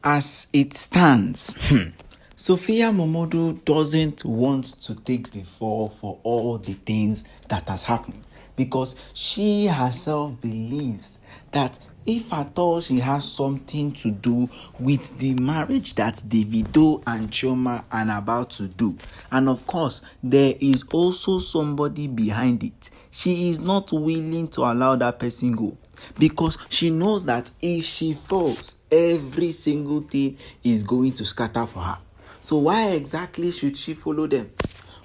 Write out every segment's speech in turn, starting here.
As it stands, Sophia MØMODU doesn't want to take the fall for all the things that has happened, because she herself believes that if at all she has something to do with the marriage that Davido and Chioma are about to do, and of course there is also somebody behind it, she is not willing to allow that person go, because she knows that if she falls, every single thing is going to scatter for her. So why exactly should she follow them?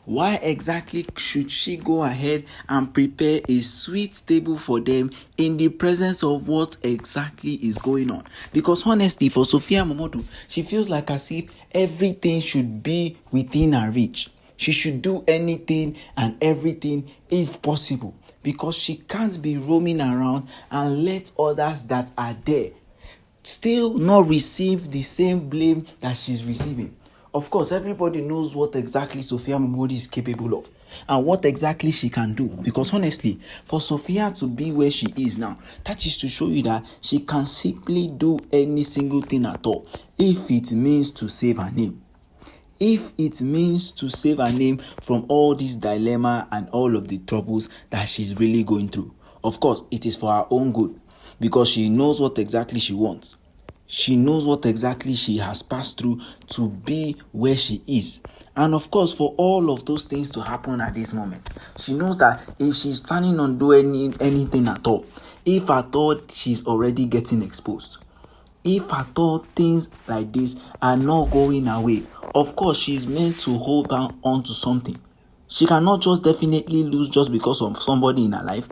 Why exactly should she go ahead and prepare a sweet table for them in the presence of what exactly is going on? Because honestly, for Sophia MØMODU, she feels like as if everything should be within her reach. She should do anything and everything if possible, because she can't be roaming around and let others that are there still not receive the same blame that she's receiving. Of course, everybody knows what exactly Sophia MØMODU is capable of and what exactly she can do. Because honestly, for Sophia to be where she is now, that is to show you that she can simply do any single thing at all if it means to save her name. If it means to save her name from all this dilemma and all of the troubles that she's really going through. Of course, it is for her own good, because she knows what exactly she wants. She knows what exactly she has passed through to be where she is. And of course, for all of those things to happen at this moment, she knows that if she's planning on doing anything at all, if at all she's already getting exposed, if at all things like this are not going away, of course she's meant to hold on to something. She cannot just definitely lose just because of somebody in her life.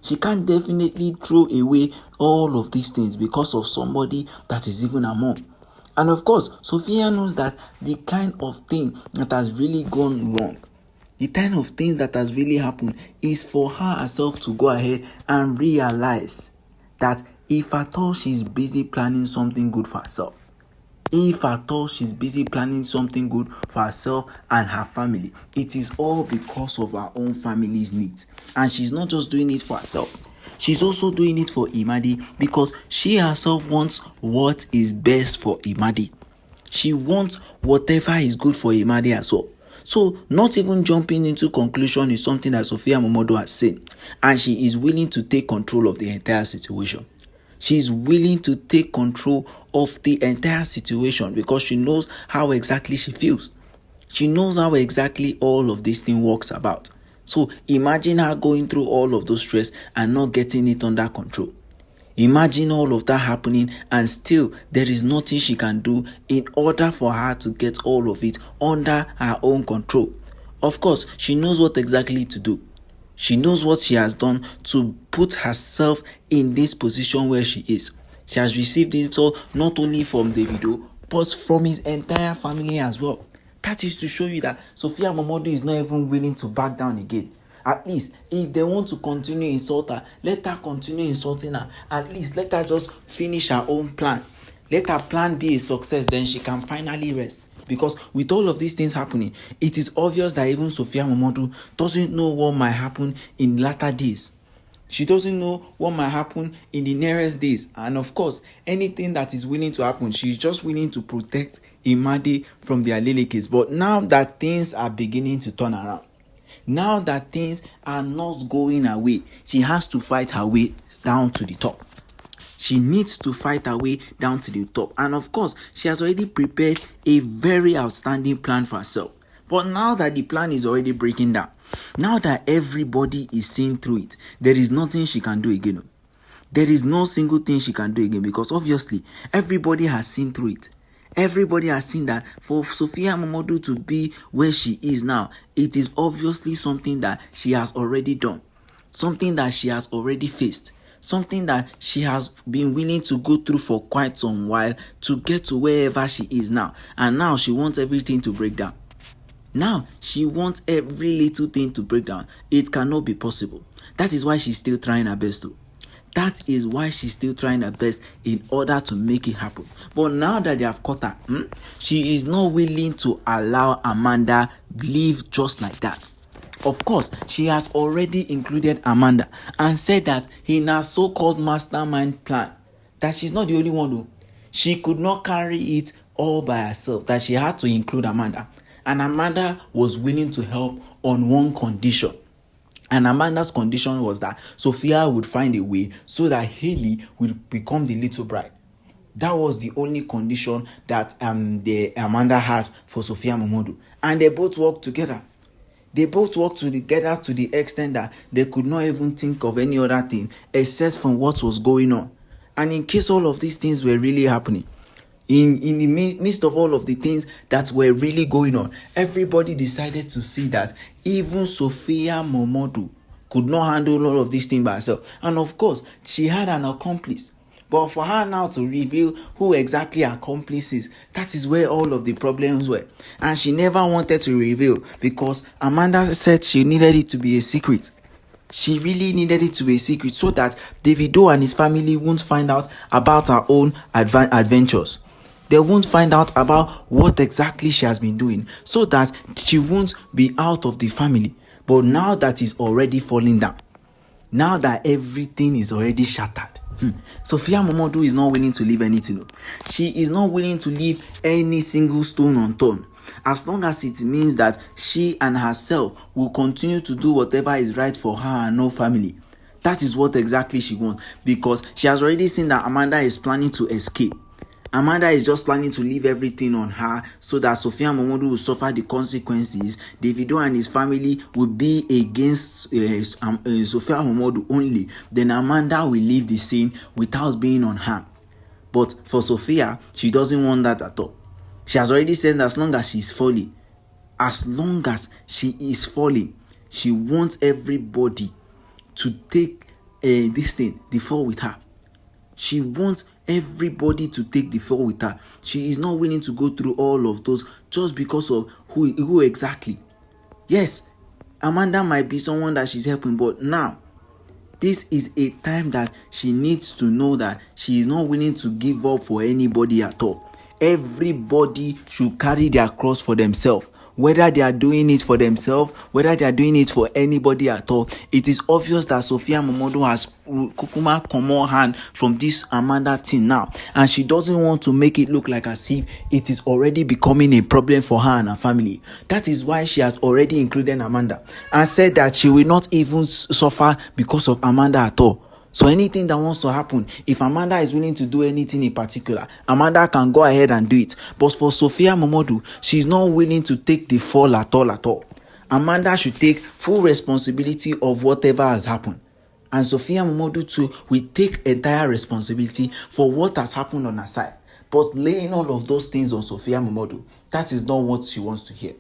She can't definitely throw away all of these things because of somebody that is even her mom. And of course, Sophia knows that the kind of thing that has really gone wrong, the kind of thing that has really happened, is for her herself to go ahead and realize that if at all she's busy planning something good for herself, if at all she's busy planning something good for herself and her family, it is all because of her own family's needs. And she's not just doing it for herself, she's also doing it for Imade, because she herself wants what is best for Imade. She wants whatever is good for Imade as well. So not even jumping into conclusion is something that Sophia MØMODU has said, and she is willing to take control of the entire situation. She's willing to take control of the entire situation because she knows how exactly she feels. She knows how exactly all of this thing works about. So imagine her going through all of those stress and not getting it under control. Imagine all of that happening and still there is nothing she can do in order for her to get all of it under her own control. Of course, she knows what exactly to do. She knows what she has done to put herself in this position where she is. She has received insult not only from Davido, but from his entire family as well. That is to show you that Sophia MØMODU is not even willing to back down again. At least, if they want to continue insulting her, let her continue insulting her. At least, let her just finish her own plan. Let her plan be a success, then she can finally rest. Because with all of these things happening, it is obvious that even Sophia MØMODU doesn't know what might happen in latter days. She doesn't know what might happen in the nearest days. And of course, anything that is willing to happen, she's just willing to protect Imade from the Adelekes. But now that things are beginning to turn around, now that things are not going her way, she has to fight her way down to the top. She needs to fight her way down to the top. And of course, she has already prepared a very outstanding plan for herself. But now that the plan is already breaking down, now that everybody is seeing through it, there is nothing she can do again. There is no single thing she can do again, because obviously everybody has seen through it. Everybody has seen that for Sophia MØMODU to be where she is now, it is obviously something that she has already done, something that she has already faced, something that she has been willing to go through for quite some while to get to wherever she is now. And now she wants everything to break down. Now she wants every little thing to break down. It cannot be possible. That is why she's still trying her best to. That is why she's still trying her best in order to make it happen. But now that they have caught her, she is not willing to allow Amanda leave just like that. Of course, she has already included Amanda and said that in her so-called mastermind plan, that she's not the only one though. She could not carry it all by herself, that she had to include Amanda. And Amanda was willing to help on one condition. And Amanda's condition was that Sophia would find a way so that Haley would become the little bride. That was the only condition that Amanda had for Sophia MOMODU. And they both worked together. They both worked together to the extent that they could not even think of any other thing except from what was going on. And in case all of these things were really happening, in the midst of all of the things that were really going on, everybody decided to see that even Sophia MOMODU could not handle all of these things by herself. And of course, she had an accomplice. But for her now to reveal who exactly her accomplice is, that is where all of the problems were. And she never wanted to reveal because Amanda said she needed it to be a secret. She really needed it to be a secret so that Davido and his family won't find out about her own adventures. They won't find out about what exactly she has been doing, so that she won't be out of the family. But now that it's already falling down, now that everything is already shattered, Sophia MOMODU is not willing to leave anything. She is not willing to leave any single stone unturned, as long as it means that she and herself will continue to do whatever is right for her and her family. That is what exactly she wants, because she has already seen that Amanda is planning to escape. Amanda is just planning to leave everything on her so that Sophia MOMODU will suffer the consequences. Davido and his family will be against Sophia MOMODU only. Then Amanda will leave the scene without being unharmed. But for Sophia, she doesn't want that at all. She has already said that as long as she is falling, she wants everybody to take the fall with her. She wants everybody to take the fall with her. She is not willing to go through all of those just because of who exactly. Yes, Amanda might be someone that she's helping, but now this is a time that she needs to know that she is not willing to give up for anybody at all. Everybody should carry their cross for themselves. Whether they are doing it for themselves, whether they are doing it for anybody at all, it is obvious that Sophia MOMODU has kukuma come on hand from this Amanda thing now, and she doesn't want to make it look like as if it is already becoming a problem for her and her family. That is why she has already included Amanda and said that she will not even suffer because of Amanda at all. So anything that wants to happen, if Amanda is willing to do anything in particular, Amanda can go ahead and do it. But for Sophia MOMODU, she is not willing to take the fall at all. Amanda should take full responsibility of whatever has happened. And Sophia MOMODU too will take entire responsibility for what has happened on her side. But laying all of those things on Sophia MOMODU, that is not what she wants to hear.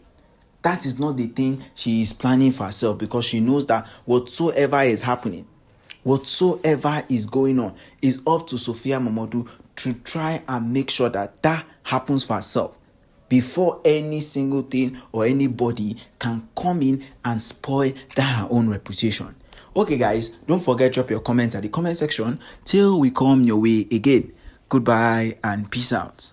That is not the thing she is planning for herself, because she knows that whatsoever is happening, whatsoever is going on, is up to Sophia MOMODU to try and make sure that that happens for herself before any single thing or anybody can come in and spoil her own reputation. Okay guys, don't forget to drop your comments at the comment section till we come your way again. Goodbye and peace out.